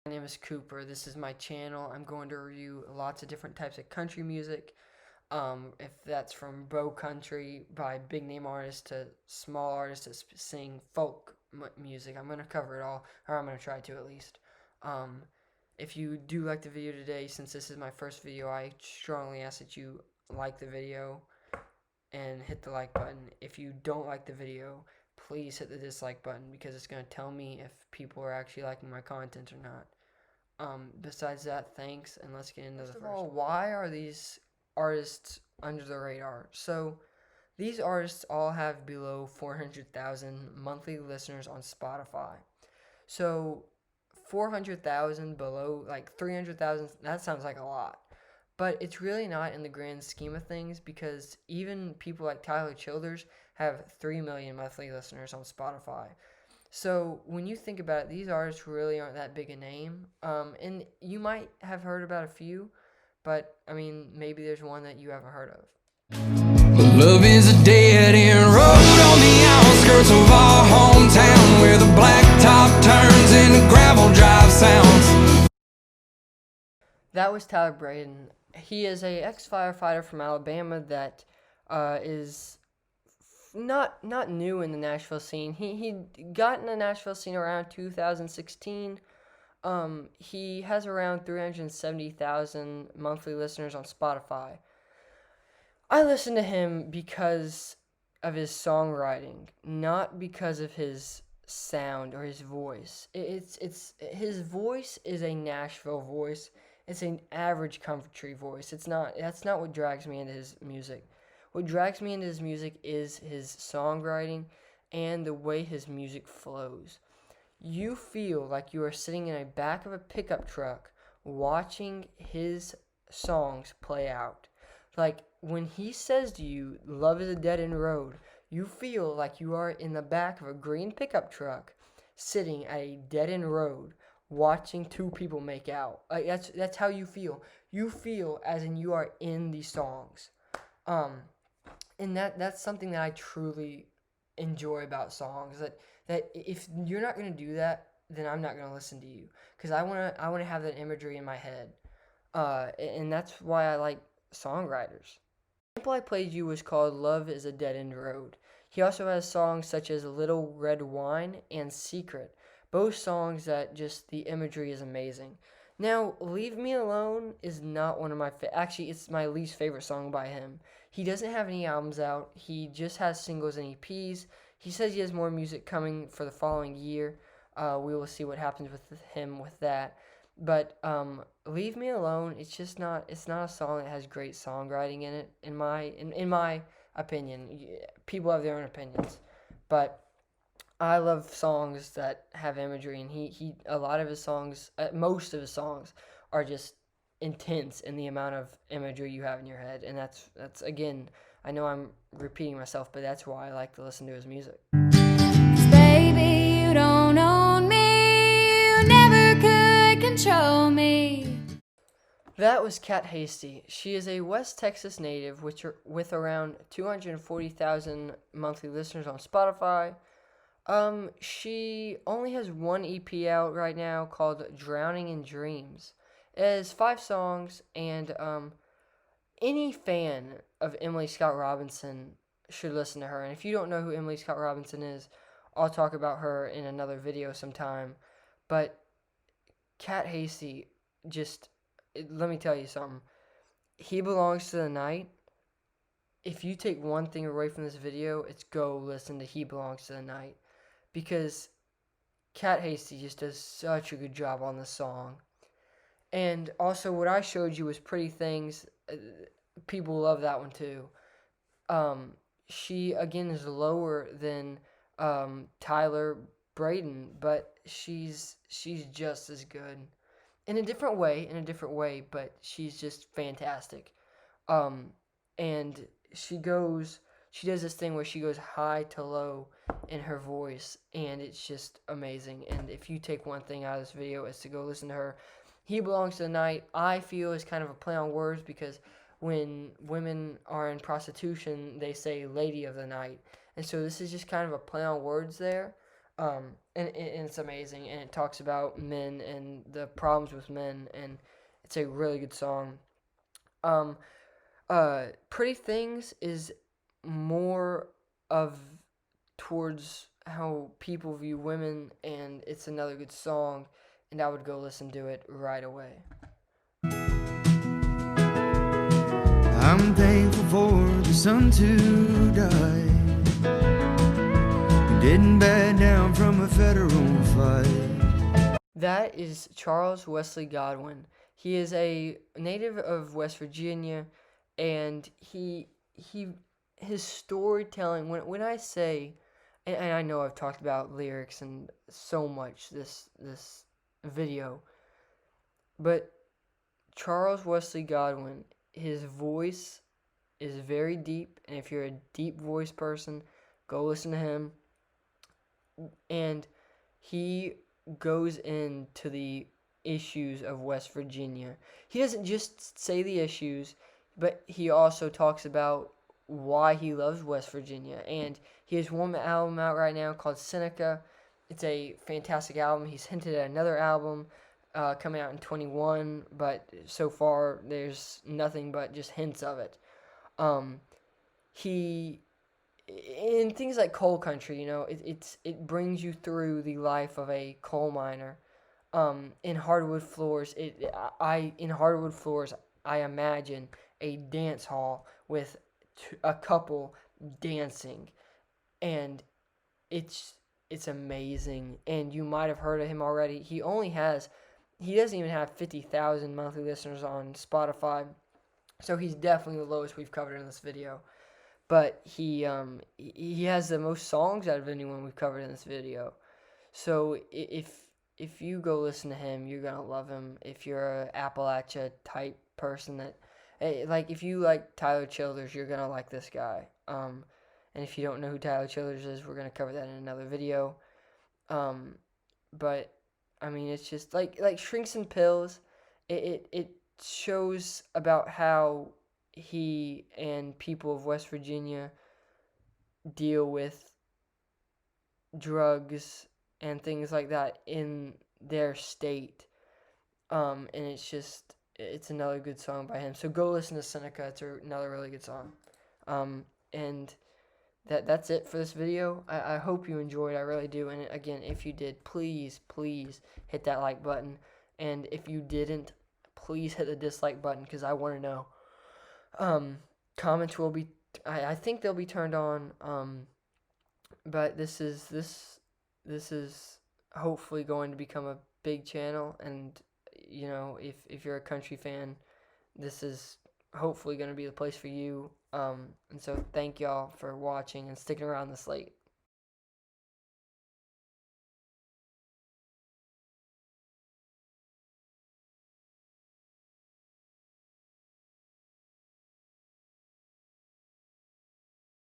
My name is Cooper. This is my channel. I'm going to review lots of different types of country music. If that's from Bow Country by big name artists to small artists that sing folk music, I'm going to cover it all, or I'm going to try to at least. Um, if you do like the video today, since this is my first video, I strongly ask that you like the video and hit the like button. If you don't like the video, please hit the dislike button because it's going to tell me if people are actually liking my content or not. Besides that, thanks, and let's get into the first one. Why are these artists under the radar? So, these artists all have below 400,000 monthly listeners on Spotify. So, 400,000 below, like 300,000, that sounds like a lot. But it's really not in the grand scheme of things because even people like Tyler Childers have 3 million monthly listeners on Spotify. So when you think about it, these artists really aren't that big a name. And you might have heard about a few, but I mean, maybe there's one that you haven't heard of. Love is a dead end road on the outskirts of our hometown, where the blacktop turns into gravel drive sounds. That was Tyler Branden. He is a ex-firefighter from Alabama that is not new in the Nashville scene. He got in the Nashville scene around 2016. He has around 370,000 monthly listeners on Spotify. I listen to him because of his songwriting, not because of his sound or his voice. It's his voice is a Nashville voice. It's an average country voice. That's not what drags me into his music. What drags me into his music is his songwriting and the way his music flows. You feel like you are sitting in the back of a pickup truck watching his songs play out. Like when he says to you, "Love is a dead end road," you feel like you are in the back of a green pickup truck sitting at a dead end road watching two people make out. Like that's how you feel. You feel as in you are in these songs. And that's something that I truly enjoy about songs. That if you're not gonna do that, then I'm not gonna listen to you because I wanna have that imagery in my head. And that's why I like songwriters. The example I played you was called "Love Is a Dead End Road." He also has songs such as "Little Red Wine" and "Secret." Both songs that just the imagery is amazing. Now, "Leave Me Alone" is not one of my actually it's my least favorite song by him. He doesn't have any albums out. He just has singles and EPs. He says he has more music coming for the following year. We will see what happens with him with that. But "Leave Me Alone," it's not a song that has great songwriting in it in my opinion. People have their own opinions. But I love songs that have imagery, and he a lot of his songs, most of his songs are just intense in the amount of imagery you have in your head, and that's again, I know I'm repeating myself, but that's why I like to listen to his music. 'Cause baby, you don't own me, you never could control me. That was Hasty. She is a West Texas native with around 240,000 monthly listeners on Spotify. She only has one EP out right now called "Drowning in Dreams." It has 5 songs, and any fan of Emily Scott Robinson should listen to her. And if you don't know who Emily Scott Robinson is, I'll talk about her in another video sometime. But Hasty, let me tell you something. He Belongs to the Night. If you take one thing away from this video, it's go listen to He Belongs to the Night. Because Hasty just does such a good job on this song. And also, what I showed you was Pretty Things. People love that one too. She, again, is lower than Tyler Branden, but she's just as good. In a different way, but she's just fantastic. And she does this thing where she goes high to low in her voice, and it's just amazing. And if you take one thing out of this video, it's to go listen to her. He Belongs to the Night, I feel, is kind of a play on words because when women are in prostitution, they say "Lady of the Night." And so this is just kind of a play on words there. And it's amazing, and it talks about men and the problems with men, and it's a really good song. Um, Pretty Things is more of towards how people view women, and it's another good song, and I would go listen to it right away. I'm thankful for the sun to die. Didn't back down from a federal fight. That is Charles Wesley Godwin. He is a native of West Virginia, and he his storytelling. When I say, and I know I've talked about lyrics and so much this video, but Charles Wesley Godwin, his voice is very deep, and if you're a deep voice person, go listen to him. And he goes into the issues of West Virginia. He doesn't just say the issues, but he also talks about why he loves West Virginia. And he has one album out right now called Seneca. It's a fantastic album. He's hinted at another album coming out in 21, but so far there's nothing but just hints of it. Um, he in things like coal country, it brings you through the life of a coal miner. In hardwood floors, in hardwood floors, I imagine a dance hall with a couple dancing, and it's it's amazing. And you might have heard of him already. He doesn't even have 50,000 monthly listeners on Spotify, so he's definitely the lowest we've covered in this video. But he has the most songs out of anyone we've covered in this video. So if you go listen to him, you're gonna love him. If you're a Appalachia type person like if you like Tyler Childers, you're gonna like this guy. And if you don't know who Tyler Childers is, we're gonna cover that in another video. Um, but I mean, it's just like Shrinks and Pills. It shows about how he and people of West Virginia deal with drugs and things like that in their state. And it's another good song by him. So go listen to Seneca. It's another really good song. And that's it for this video. I hope you enjoyed. I really do. And again, if you did, please hit that like button. And if you didn't, please hit the dislike button because I want to know. Comments will be, I think they'll be turned on. But this is hopefully going to become a big channel, and if you're a country fan, this is hopefully going to be the place for you. And so thank y'all for watching and sticking around this late.